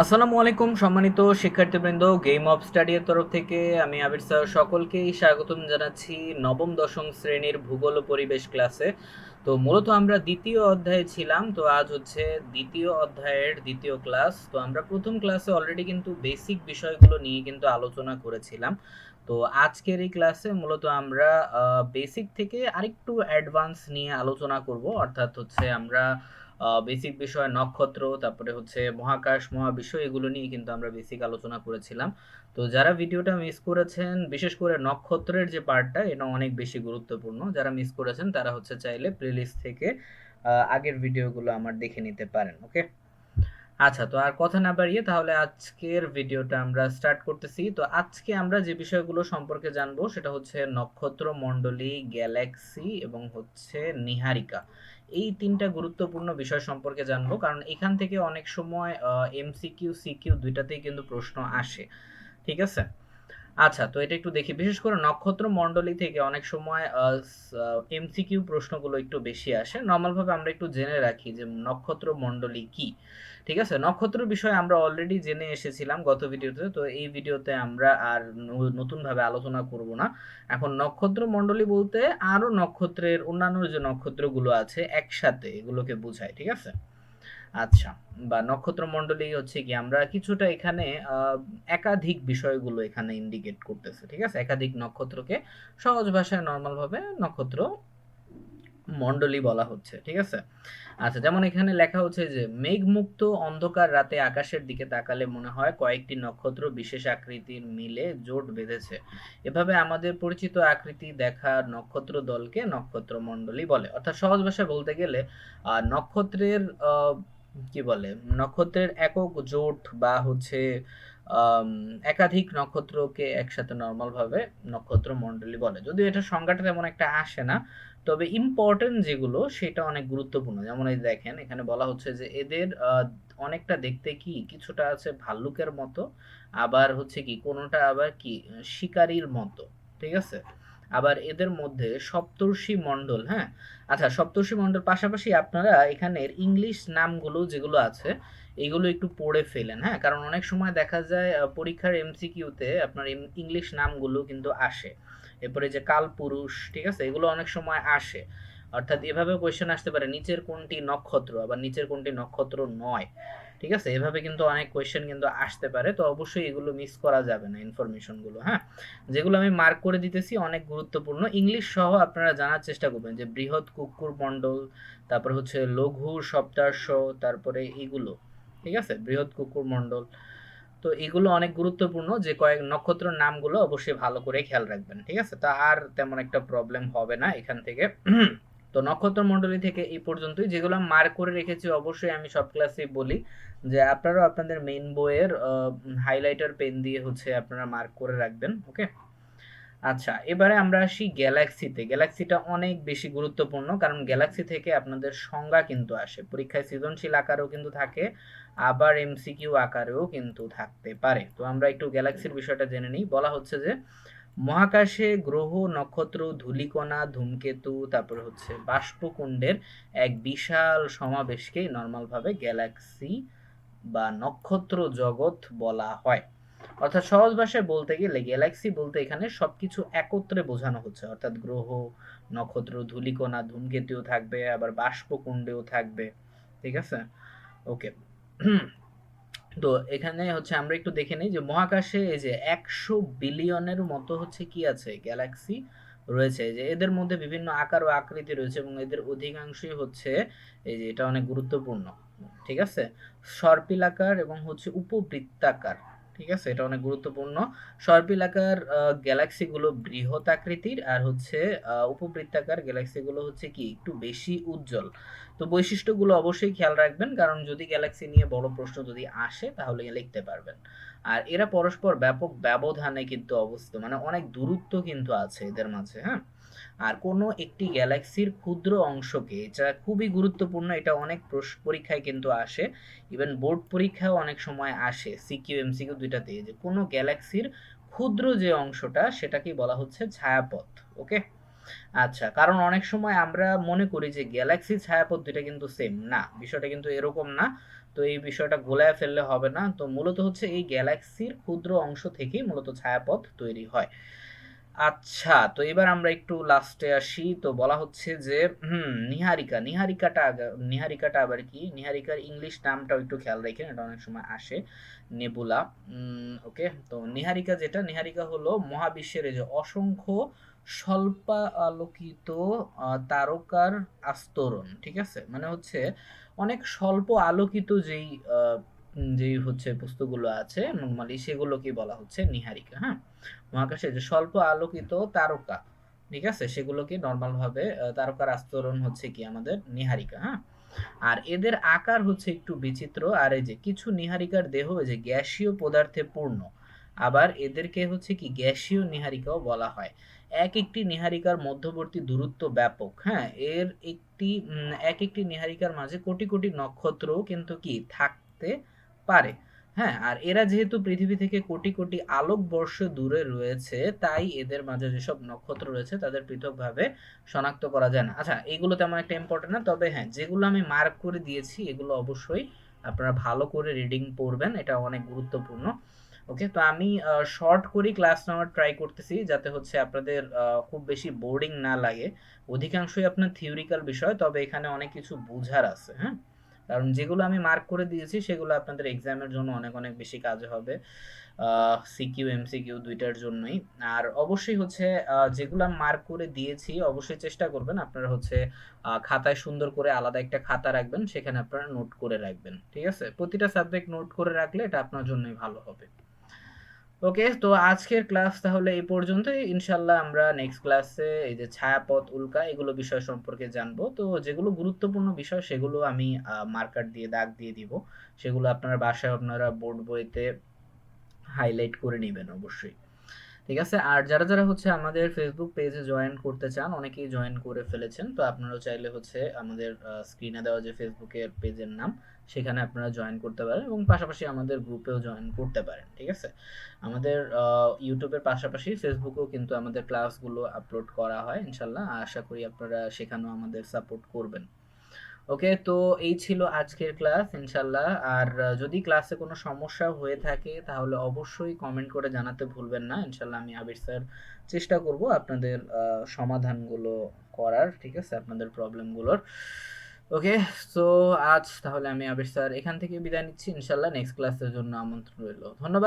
আসসালামু আলাইকুম সম্মানিত শিক্ষার্থীবৃন্দ, গেম অফ স্টাডি এর তরফ থেকে আমি আবির স্যার সকলকেই স্বাগতম জানাচ্ছি নবম দশম শ্রেণীর ভূগোল ও পরিবেশ ক্লাসে। তো মূলত আমরা দ্বিতীয় অধ্যায়ে ছিলাম, তো আজ হচ্ছে দ্বিতীয় অধ্যায়ের দ্বিতীয় ক্লাস। তো আমরা প্রথম ক্লাসে অলরেডি কিন্তু বেসিক বিষয়গুলো নিয়ে কিন্তু আলোচনা করেছিলাম। তো আজকের এই ক্লাসে মূলত আমরা বেসিক থেকে আরেকটু অ্যাডভান্স নিয়ে আলোচনা করব, অর্থাৎ হচ্ছে আমরা বেসিক বিষয় নক্ষত্র, তারপরে হচ্ছে মহাকাশ মহাবিশ্ব, এগুলো নিয়ে কিন্তু আমরা বেসিক আলোচনা করেছিলাম। তো যারা ভিডিওটা মিস করেছেন, বিশেষ করে নক্ষত্রের যে পার্টটা, এটা অনেক বেশি গুরুত্বপূর্ণ। যারা মিস করেছেন তারা হচ্ছে চাইলে প্লেলিস্ট থেকে আগের ভিডিওগুলো আমার দেখে নিতে পারেন। ওকে, আচ্ছা, তো আর কথা না বাড়িয়ে তাহলে আজকের ভিডিওটা আমরা স্টার্ট করতেছি। তো আজকে আমরা যে বিষয়গুলো সম্পর্কে জানবো সেটা হচ্ছে নক্ষত্র মণ্ডলী, গ্যালাক্সি এবং হচ্ছে নীহারিকা। এই তিনটা গুরুত্বপূর্ণ বিষয় সম্পর্কে জানবো, কারণ এখান থেকে অনেক সময় এমসিকিউ সিকিউ দুইটাতেই কিন্তু প্রশ্ন আসে। ঠিক আছে, আচ্ছা, তো এটা একটু দেখি। বিশেষ করে নক্ষত্র মণ্ডলী থেকে অনেক সময় এমসিকিউ প্রশ্নগুলো একটু বেশি আসে। নর্মাল ভাবে আমরা একটু জেনে রাখি যে নক্ষত্র মণ্ডলী কি। ঠিক আছে, নক্ষত্র বিষয়ে আমরা অলরেডি জেনে এসেছিলাম গত ভিডিওতে, তো এই ভিডিওতে আমরা আর নতুন ভাবে আলোচনা করব না। এখন নক্ষত্র মণ্ডলী বলতে আরো নক্ষত্রের অন্যান্য যে নক্ষত্রগুলো আছে একসাথে এগুলোকে বোঝায়। ঠিক আছে, আচ্ছা, বা নক্ষত্রমণ্ডলী হচ্ছে কি আমরা কিছুটা এখানে একাধিক বিষয়গুলো এখানে ইন্ডিকেট করতেছে। ঠিক আছে, একাধিক নক্ষত্রকে সহজ ভাষায় নর্মাল ভাবে নক্ষত্র মণ্ডলী বলা হচ্ছে। ঠিক আছে, আচ্ছা, যেমন এখানে লেখা হচ্ছে যে মেঘমুক্ত অন্ধকার রাতে আকাশের দিকে তাকালে মনে হয় কয়েকটি নক্ষত্র বিশেষ আকৃতির মিলে জোট বেঁধেছে। এভাবে আমাদের পরিচিত আকৃতি দেখা নক্ষত্র দলকে নক্ষত্র মণ্ডলী বলে। অর্থাৎ সহজ ভাষায় বলতে গেলে নক্ষত্রের কি বলে, নক্ষত্রের একক জোট বা হচ্ছে আম, একাধিক নক্ষত্রকে একসাথে নর্মাল ভাবে নক্ষত্র মণ্ডলী বলে। যদিও এটা সংজ্ঞাটা তেমন একটা আসে না, তবে ইম্পর্টেন্ট যেগুলো সেটা অনেক গুরুত্বপূর্ণ। যেমন এই দেখেন, এখানে বলা হচ্ছে যে এদের অনেকটা দেখতে কি কিছুটা আছে ভাল্লুকের মতো, আবার হচ্ছে কি কোনোটা আবার কি শিকারীর মতো। ঠিক আছে, আবার এদের মধ্যে সপ্তর্ষি মণ্ডল, হ্যাঁ। আচ্ছা, সপ্তর্ষি মণ্ডল পাশাপাশি আপনারা এখানের ইংলিশ নামগুলো যেগুলো আছে এগুলো একটু পড়ে ফেলেন, হ্যাঁ, কারণ অনেক সময় দেখা যায় পরীক্ষার এমসিকিউতে আপনার ইংলিশ নামগুলো কিন্তু আসে। এরপরে যে কালপুরুষ, ঠিক আছে, এগুলো অনেক সময় আসে। অর্থাৎ এভাবে কোয়েশ্চেন আসতে পারে নিচের কোনটি নক্ষত্র, আবার নিচের কোনটি নক্ষত্র নয়। ঠিক আছে, এভাবে কিন্তু অনেক কোয়েশ্চেন কিন্তু আসতে পারে। তো অবশ্যই এগুলো মিস করা যাবে না, ইনফরমেশন গুলো। হ্যাঁ, যেগুলো আমি মার্ক করে দিতেছি অনেক গুরুত্বপূর্ণ, ইংলিশ সহ আপনারা জানার চেষ্টা করবেন। যে বৃহৎ কুকুর মণ্ডল, তারপর হচ্ছে লঘু সপ্তার্ষ, তারপরে এগুলো। ঠিক আছে, বৃহৎ কুকুর মণ্ডল, তো এগুলো অনেক গুরুত্বপূর্ণ। যে কয়েক নক্ষত্রের নামগুলো অবশ্যই ভালো করে খেয়াল রাখবেন। ঠিক আছে, তা আর তেমন একটা প্রবলেম হবে না এখান থেকে। তো নক্ষত্র মণ্ডলী থেকে এই পর্যন্তই। যেগুলো আমি মার্ক করে রেখেছি অবশ্যই আমি সব ক্লাসে বলি যে আপনারাও আপনাদের মেইন বইয়ের হাইলাইটার পেন দিয়ে হচ্ছে আপনারা মার্ক করে রাখবেন। ওকে, আচ্ছা, এবারে আমরা আসি গ্যালাক্সিতে। গ্যালাক্সিটা অনেক বেশি গুরুত্বপূর্ণ, কারণ গ্যালাক্সি থেকে আপনাদের সংজ্ঞা কিন্তু আসে পরীক্ষায়, সৃজনশীল আকারেও কিন্তু থাকে, আবার এমসিকিউ আকারেও কিন্তু থাকতে পারে। তো আমরা একটু গ্যালাক্সির বিষয়টা জেনে নিই। বলা হচ্ছে যে মহাকাশে গ্রহ, নক্ষত্র, ধূলিকণা, ধূমকেতু, তারপরে হচ্ছে বাষ্পকুণ্ডের এক বিশাল সমাবেশকেই নর্মাল ভাবে গ্যালাক্সি বা নক্ষত্র জগৎ বলা হয়। অর্থাৎ সহজ ভাষায় বলতে গেলে গ্যালাক্সি বলতে এখানে সবকিছু একত্রে বোঝানো হচ্ছে। অর্থাৎ গ্রহ, নক্ষত্র, ধূলিকণা, ধূমকেতুও থাকবে, আবার বাষ্পকুণ্ডেও থাকবে। ঠিক আছে, ওকে। তো এখানে হচ্ছে আমরা একটু দেখে নিই যে মহাকাশে এই যে 100 বিলিয়নের মতো হচ্ছে কি আছে গ্যালাক্সি রয়েছে। যে এদের মধ্যে বিভিন্ন আকার ও আকৃতি রয়েছে এবং এদের অধিকাংশই হচ্ছে এই যে এটা অনেক গুরুত্বপূর্ণ। ঠিক আছে, সর্পিলাকার এবং হচ্ছে উপবৃত্তাকার। ঠিক আছে, এটা অনেক গুরুত্বপূর্ণ। সর্পিলাকার গ্যালাক্সি গুলো বৃহৎ আকৃতির, আর হচ্ছে উপবৃত্তাকার গ্যালাক্সি গুলো হচ্ছে কি একটু বেশি উজ্জ্বল। তো বৈশিষ্ট্যগুলো অবশ্যই খেয়াল রাখবেন, কারণ যদি গ্যালাক্সি নিয়ে বড় প্রশ্ন যদি আসে তাহলে লিখতে পারবেন। আর এরা পরস্পর ব্যাপক ব্যবধানে কিন্তু অবস্থিত, মানে অনেক দূরত্ব কিন্তু আছে এদের মাঝে। হ্যাঁ, আর কোনো একটি গ্যালাক্সির ক্ষুদ্র অংশকে, এটা খুবই গুরুত্বপূর্ণ, এটা অনেক পরীক্ষায় কিন্তু আসে, ইভেন বোর্ড পরীক্ষাও অনেক সময় আসে, সিকিউ এমসিকিউ দুইটাতে, যে কোনো গ্যালাক্সির ক্ষুদ্র যে অংশটা সেটাকেই বলা হচ্ছে ছায়াপথ। ওকে, আচ্ছা, কারণ অনেক সময় আমরা মনে করি যে গ্যালাক্সি ছায়াপথ দুইটা কিন্তু সেম না, বিষয়টা কিন্তু এরকম না। তো এই বিষয়টা গোলায় ফেললে হবে না। তো মূলত হচ্ছে এই গ্যালাক্সির ক্ষুদ্র অংশ থেকেই মূলত ছায়াপথ তৈরি হয়। আচ্ছা, তো এবার আমরা একটু লাস্টে আসি। তো বলা হচ্ছে যে নিহারিকা, নিহারিকাটা আবার কি? নিহারিকার ইংলিশ নামটাও একটু খেয়াল রাখেন, এটা অনেক সময় আসে নেবুলা। ওকে, তো নিহারিকা যেটা, নিহারিকা হলো মহাবিশ্বের এই যে অসংখ্য স্বল্পালোকিত তারকার আস্তরণ, ঠিক আছে? মানে হচ্ছে অনেক স্বল্প আলোকিত যেই হচ্ছে বস্তুগুলো আছে নর্মালি, সেগুলোকে বলা হচ্ছে নিহারিকা। হ্যাঁ, মহাকাশে যে স্বল্প আলোকিত তারকা, ঠিক আছে, সেগুলোকে নর্মাল ভাবে তারকার আস্তরণ হচ্ছে কি আমাদের নিহারিকা। হ্যাঁ, আর এদের আকার হচ্ছে একটু বিচিত্র। আর এই যে কিছু নিহারিকার দেহ এই যে গ্যাসীয় পদার্থে পূর্ণ, আবার এদেরকে হচ্ছে কি গ্যাসীয় নিহারিকাও বলা হয়। এক একটি নিহারিকার মধ্যবর্তী দূরত্ব ব্যাপক। হ্যাঁ, এক একটি নিহারিকার মাঝে কোটি কোটি নক্ষত্র কিন্তু কি থাকতে পারে। হ্যাঁ, আর এরা যেহেতু পৃথিবী থেকে কোটি কোটি আলোকবর্ষ দূরে রয়েছে, তাই এদের মাঝে যেসব নক্ষত্র রয়েছে তাদের পৃথকভাবে শনাক্ত করা যায় না। আচ্ছা, এগুলো তেমন একটা ইম্পর্টেন্ট না, তবে হ্যাঁ, যেগুলো আমি মার্ক করে দিয়েছি এগুলো অবশ্যই আপনারা ভালো করে রিডিং পড়বেন, এটা অনেক গুরুত্বপূর্ণ। ওকে, তো আমি শর্ট করেই ক্লাস নেওয়ার ট্রাই করতেছি, যাতে হচ্ছে আপনাদের খুব বেশি বোরিং না লাগে। অধিকাংশই আপনার থিওরিক্যাল বিষয়, তবে এখানে অনেক কিছু বুঝার আছে। হ্যাঁ, কারণ যেগুলো আমি মার্ক করে দিয়েছি সেগুলো আপনাদের এক্সামের জন্য অনেক অনেক বেশি কাজে হবে, সিকিউ এমসিকিউ দুইটার জন্যই। আর অবশ্যই হচ্ছে যেগুলো আমি মার্ক করে দিয়েছি অবশ্যই চেষ্টা করবেন আপনারা হচ্ছে খাতায় সুন্দর করে আলাদা একটা খাতা রাখবেন, সেখানে আপনারা নোট করে রাখবেন। ঠিক আছে, প্রতিটা সাবজেক্ট নোট করে রাখলে এটা আপনার জন্যই ভালো হবে। ওকে, তো আজকের ক্লাস তাহলে এই পর্যন্তই। ইনশাল্লাহ আমরা নেক্সট ক্লাসে এই যে ছায়াপথ, উল্কা, এগুলো বিষয় সম্পর্কে জানবো। তো যেগুলো গুরুত্বপূর্ণ বিষয় সেগুলো আমি মার্কার দিয়ে দাগ দিয়ে দিব, সেগুলো আপনারা বাসায় আপনারা বোর্ড বইতে হাইলাইট করে নেবেন অবশ্যই। ঠিক আছে, আর যারা যারা হচ্ছে আমাদের ফেসবুক পেজে জয়েন করতে চান, অনেকেই জয়েন করে ফেলেছেন, তো আপনারাও চাইলে হচ্ছে আমাদের স্ক্রিনে দেওয়া যে ফেসবুকের পেজের নাম, সেখানে আপনারা জয়েন করতে পারেন এবং পাশাপাশি আমাদের গ্রুপেও জয়েন করতে পারেন। ঠিক আছে, আমাদের ইউটিউবের পাশাপাশি ফেসবুকেও কিন্তু আমাদের ক্লাসগুলো আপলোড করা হয়। ইনশাল্লাহ আশা করি আপনারা সেখানেও আমাদের সাপোর্ট করবেন। ওকে, তো এই ছিল আজকের ক্লাস ইনশাল্লাহ। আর যদি ক্লাসে কোনো সমস্যা হয়ে থাকে তাহলে অবশ্যই কমেন্ট করে জানাতে ভুলবেন না। ইনশাল্লাহ আমি আবির স্যার চেষ্টা করব আপনাদের সমাধানগুলো করার, ঠিক আছে, আপনাদের প্রবলেমগুলোর। ওকে, সো আজ তাহলে আমি আবির স্যার এখান থেকে বিদায় নিচ্ছি। ইনশাল্লাহ নেক্সট ক্লাসের জন্য আমন্ত্রণ রইল। ধন্যবাদ।